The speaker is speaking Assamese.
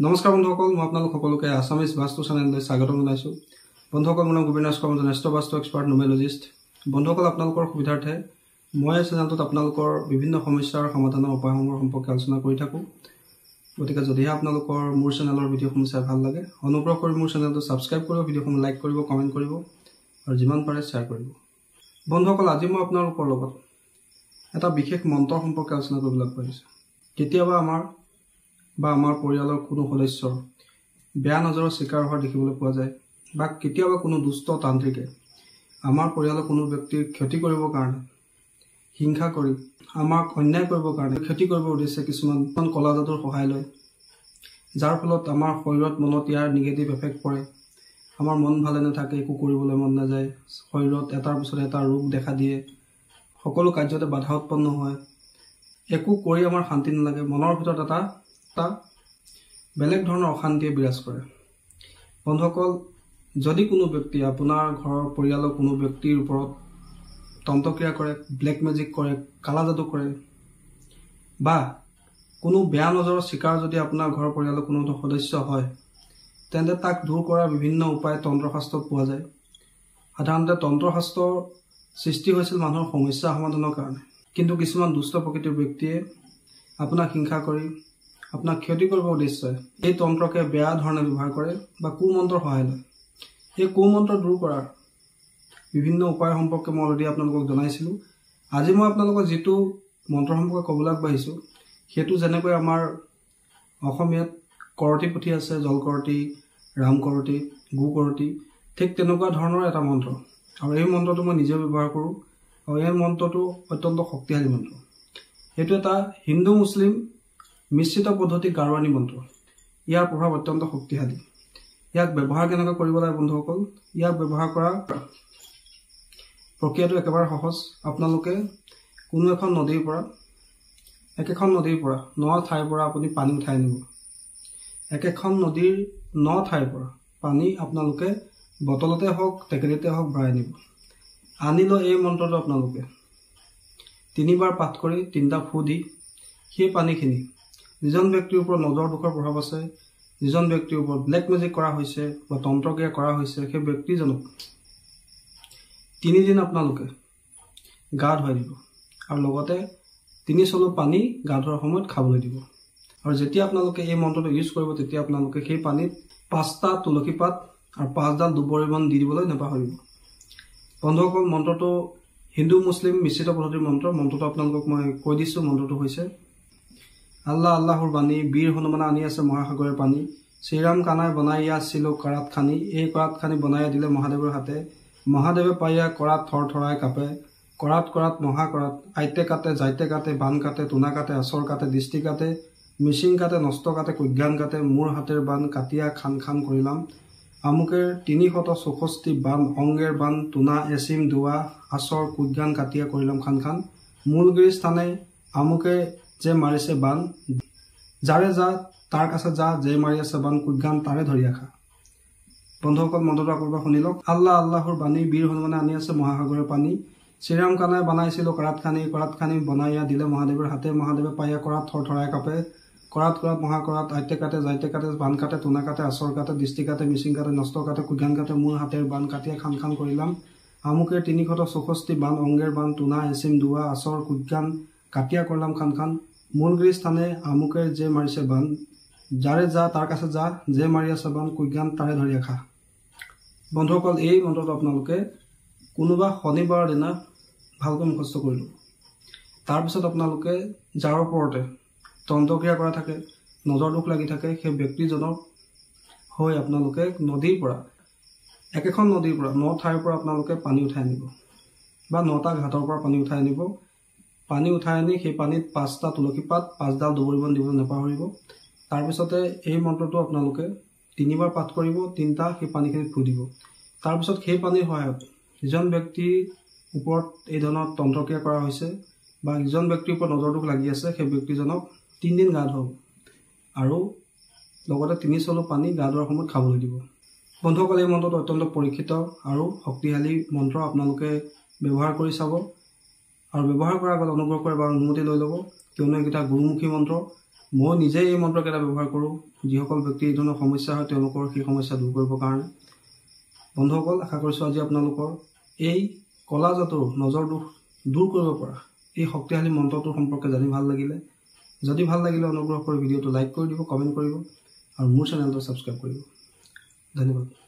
নমস্কাৰ বন্ধুসকল, মই আপোনালোক সকলোকে আছামিজ বাস্তু চেনেললৈ স্বাগতম জনাইছো। বন্ধুসকল, মোৰ নাম গোবিন্দাস কৰ্ম, জেষ্ঠ বাস্তু এক্সপাৰ্ট নুমেৰলজিষ্ট। বন্ধুসকল, আপোনালোকৰ সুবিধাৰ্থে মই এই চেনেলটোত আপোনালোকৰ বিভিন্ন সমস্যাৰ সমাধানৰ উপায়সমূহৰ সম্পৰ্কে আলোচনা কৰি থাকোঁ। গতিকে যদিহে আপোনালোকৰ মোৰ চেনেলৰ ভিডিঅ'সমূহ চাই ভাল লাগে, অনুগ্ৰহ কৰি মোৰ চেনেলটো ছাবস্ক্ৰাইব কৰিব, ভিডিঅ'সমূহ লাইক কৰিব, কমেণ্ট কৰিব আৰু যিমান পাৰে শ্বেয়াৰ কৰিব। বন্ধুসকল, আজি মই আপোনালোকৰ লগত এটা বিশেষ মন্ত্ৰৰ সম্পৰ্কে আলোচনা কৰিবলৈ আগবাঢ়িছোঁ। কেতিয়াবা আমাৰ পৰিয়ালৰ কোনো সদস্যৰ বেয়া নজৰৰ চিকাৰ হোৱা দেখিবলৈ পোৱা যায়, বা কেতিয়াবা কোনো দুষ্ট তান্ত্ৰিকে আমাৰ পৰিয়ালৰ কোনো ব্যক্তিৰ ক্ষতি কৰিবৰ কাৰণে, হিংসা কৰি আমাক অন্যায় কৰিবৰ কাৰণে, ক্ষতি কৰিবৰ উদ্দেশ্যে কিছুমান কলা যাদুৰ সহায় লয়, যাৰ ফলত আমাৰ শৰীৰত মনত ইয়াৰ নিগেটিভ এফেক্ট পৰে। আমাৰ মন ভালে নাথাকে, একো কৰিবলৈ মন নাযায়, শৰীৰত এটাৰ পিছত এটা ৰোগ দেখা দিয়ে, সকলো কাৰ্যতে বাধা উৎপন্ন হয়, একো কৰি আমাৰ শান্তি নালাগে, মনৰ ভিতৰত এটা বেলেগ ধৰণৰ অশান্তিয়ে বিৰাজ কৰে। বন্ধুসকল, যদি কোনো ব্যক্তি আপোনাৰ ঘৰৰ পৰিয়ালৰ কোনো ব্যক্তিৰ ওপৰত তন্ত্ৰক্ৰিয়া কৰে, ব্লেক মেজিক কৰে, কালা যাদু কৰে, বা কোনো বেয়া নজৰৰ চিকাৰ যদি আপোনাৰ ঘৰৰ পৰিয়ালৰ কোনো সদস্য হয়, তেন্তে তাক দূৰ কৰাৰ বিভিন্ন উপায় তন্ত্ৰশাস্ত্ৰত পোৱা যায়। সাধাৰণতে তন্ত্ৰশাস্ত্ৰৰ সৃষ্টি হৈছিল মানুহৰ সমস্যা সমাধানৰ কাৰণে, কিন্তু কিছুমান দুষ্ট প্ৰকৃতিৰ ব্যক্তিয়ে আপোনাক হিংসা কৰি আপোনাক ক্ষতি কৰিবৰ উদ্দেশ্যে এই তন্ত্ৰকে বেয়া ধৰণে ব্যৱহাৰ কৰে বা কুমন্ত্ৰৰ সহায় লয়। এই কুমন্ত্ৰ দূৰ কৰাৰ বিভিন্ন উপায় সম্পৰ্কে মই অলৰেডি আপোনালোকক জনাইছিলোঁ। আজি মই আপোনালোকক যিটো মন্ত্ৰ সম্পৰ্কে ক'বলৈ আগবাঢ়িছোঁ, সেইটো যেনেকৈ আমাৰ অসমীয়াত কৰতি পুথি আছে, জল কৰতি, ৰাম কৰতি, গু কৰতি, ঠিক তেনেকুৱা ধৰণৰ এটা মন্ত্ৰ। আৰু এই মন্ত্ৰটো মই নিজে ব্যৱহাৰ কৰোঁ, আৰু এই মন্ত্ৰটো অত্যন্ত শক্তিশালী মন্ত্ৰ। এইটো এটা হিন্দু মুছলিম মিশ্ৰিত পদ্ধতি গাৰোৱানী মন্ত্ৰ। ইয়াৰ প্ৰভাৱ অত্যন্ত শক্তিশালী। ইয়াক ব্যৱহাৰ কেনেকৈ কৰিব লাগে বন্ধুসকল? ইয়াক ব্যৱহাৰ কৰা প্ৰক্ৰিয়াটো একেবাৰে সহজ। আপোনালোকে কোনো একেখন নদীৰ পৰা 9 ঠাইৰ পৰা আপুনি পানী উঠাই আনিব। একেখন নদীৰ 9 ঠাইৰ পৰা পানী আপোনালোকে বটলতে হওক, টেকেলিতে হওক ভৰাই আনিব। আনি লৈ এই মন্ত্ৰটো আপোনালোকে 3বাৰ পাঠ কৰি 3টা ফু দি সেই পানীখিনি যিজন ব্যক্তিৰ ওপৰত নজৰ দুখৰ প্ৰভাৱ আছে, যিজন ব্যক্তিৰ ওপৰত ব্লেক মেজিক কৰা হৈছে বা তন্ত্ৰক্ৰিয়া কৰা হৈছে, সেই ব্যক্তিজনক 3 দিন আপোনালোকে গা ধুৱাই দিব, আৰু লগতে 3 চলু পানী গা ধোৱাৰ সময়ত খাবলৈ দিব। আৰু যেতিয়া আপোনালোকে এই মন্ত্ৰটো ইউজ কৰিব, তেতিয়া আপোনালোকে সেই পানীত 5টা তুলসী পাত আৰু 5ডাল দুবৰি বন দি দিবলৈ নাপাহৰিব। বন্ধুসকল, মন্ত্ৰটো হিন্দু মুছলিম মিশ্ৰিত পদ্ধতিৰ মন্ত্ৰ। মন্ত্ৰটো আপোনালোকক মই কৈ দিছোঁ। মন্ত্ৰটো হৈছে: আল্লাহ আল্লাহৰ বাণী, বীৰ হনুমানে আনি আছে মহাসাগৰৰ পানী, শ্ৰীৰাম কানাই বনাই আছিল কৰাত খানি, এই কৰাত খানি বনাই দিলে মহাদেৱৰ হাতে, মহাদেৱে পাইয়া কৰাত থৰ থৰাই কাপে, কৰাত কৰাত মহা কৰাত, আইতে কাটে যাইতে কাটে, বান কাটে তোনা কাটে, আচৰ কাটে দৃষ্টি কাটে, মিচিং কাটে নষ্ট কাটে, কুজ্ঞান কাটে, মোৰ হাতেৰ বান কাটিয়া খান খান কৰিলাম, আমুকেৰ 364 বান, অংগেৰ বান, তোনা এচিম দোৱা, আচৰ কুজ্ঞান কাটিয়া কৰিলাম খান খান, মূলগিৰি স্থানে আমুকে যে মাৰিছে বান, যাৰে যা তাৰ কাছে যা, যে মাৰি আছে বান, কুজ্ঞান তাৰে ধৰি আখা। বন্ধুসকল, মন্ত্ৰটো আকৌ শুনি লওক। আল্লাহ আল্লাহৰ বাণী, বীৰ হনুমানে আনি আছে মহাসাগৰৰ পানী, শ্ৰীৰাম কানাই বনাইছিল কৰাত খানি বনাইয়া দিলে মহাদেৱৰ হাতে, মহাদেৱে পাইয়া কৰাত থৰ থৰাই কাপে, কৰাত কৰাত মহা কৰাত, আইতে কাটে যাইতে কাটে, বান কাটে তোনা কাটে, আচৰ কাটে দৃষ্টি কাটে, মিচিং কাটে নষ্ট কাটে, কুজ্ঞান কাটে, মোৰ হাতেৰ বান কাটিয়া খান খান কৰিলাম, আমুকেৰ 364 বান, অংগেৰ বান, তোনা এচিম দোৱা, আচৰ কুজ্ঞান কাটিয়া কৰিলাম খান খান, মূলগিৰি স্থানে আমুকে যে মাৰিছে বান, যাৰে যা তাৰ কাছে যা, যে মাৰি আছে বান, কুজ্ঞান তাৰে ধৰি আখা। বন্ধুসকল, এই মন্ত্ৰটো আপোনালোকে কোনোবা শনিবাৰৰ দিনা ভালকৈ মুখস্থ কৰি ল'ব। তাৰপিছত আপোনালোকে যাৰ ওপৰতে তন্ত্ৰক্ৰিয়া কৰা থাকে, নজৰ দুখ লাগি থাকে, সেই ব্যক্তিজনক হৈ আপোনালোকে একেখন নদীৰ পৰা 9 ঠাইৰ পৰা আপোনালোকে পানী উঠাই আনিব, বা 9টা ঘাটৰ পৰা পানী উঠাই আনিব। পানী উঠাই আনি সেই পানীত 5টা তুলসী পাত, 5ডাল দুবৰি বন দিবলৈ নাপাহৰিব। তাৰপিছতে এই মন্ত্ৰটো আপোনালোকে 3বাৰ পাঠ কৰিব, 3টা সেই পানীখিনিত ফু দিব। তাৰপিছত সেই পানীৰ সহায়ত যিজন ব্যক্তিৰ ওপৰত এই ধৰণৰ তন্ত্ৰক্ৰিয়া কৰা হৈছে বা যিজন ব্যক্তিৰ ওপৰত নজৰ দুখ লাগি আছে, সেই ব্যক্তিজনক 3 দিন গা ধুৱাব, আৰু লগতে 3 চলু পানী গা ধোৱাৰ সময়ত খাবলৈ দিব। বন্ধুসকল, এই মন্ত্ৰটো অত্যন্ত পৰীক্ষিত আৰু শক্তিশালী মন্ত্ৰ। আপোনালোকে ব্যৱহাৰ কৰি চাব, আৰু ব্যৱহাৰ কৰাৰ আগত অনুগ্ৰহ কৰি এবাৰ অনুমতি লৈ ল'ব, কিয়নো এইকেইটা গুৰুমুখী মন্ত্ৰ। মই নিজে এই মন্ত্ৰকেইটা ব্যৱহাৰ কৰোঁ যিসকল ব্যক্তিৰ এই ধৰণৰ সমস্যা হয় তেওঁলোকৰ সেই সমস্যা দূৰ কৰিবৰ কাৰণে। বন্ধুসকল, আশা কৰিছোঁ আজি আপোনালোকৰ এই কলা জাতৰ নজৰ দোষ দূৰ কৰিব পৰা এই শক্তিশালী মন্ত্ৰটোৰ সম্পৰ্কে জানি ভাল লাগিলে। যদি ভাল লাগিলে অনুগ্ৰহ কৰি ভিডিঅ'টো লাইক কৰি দিব, কমেণ্ট কৰিব আৰু মোৰ চেনেলটো ছাবস্ক্ৰাইব কৰিব। ধন্যবাদ।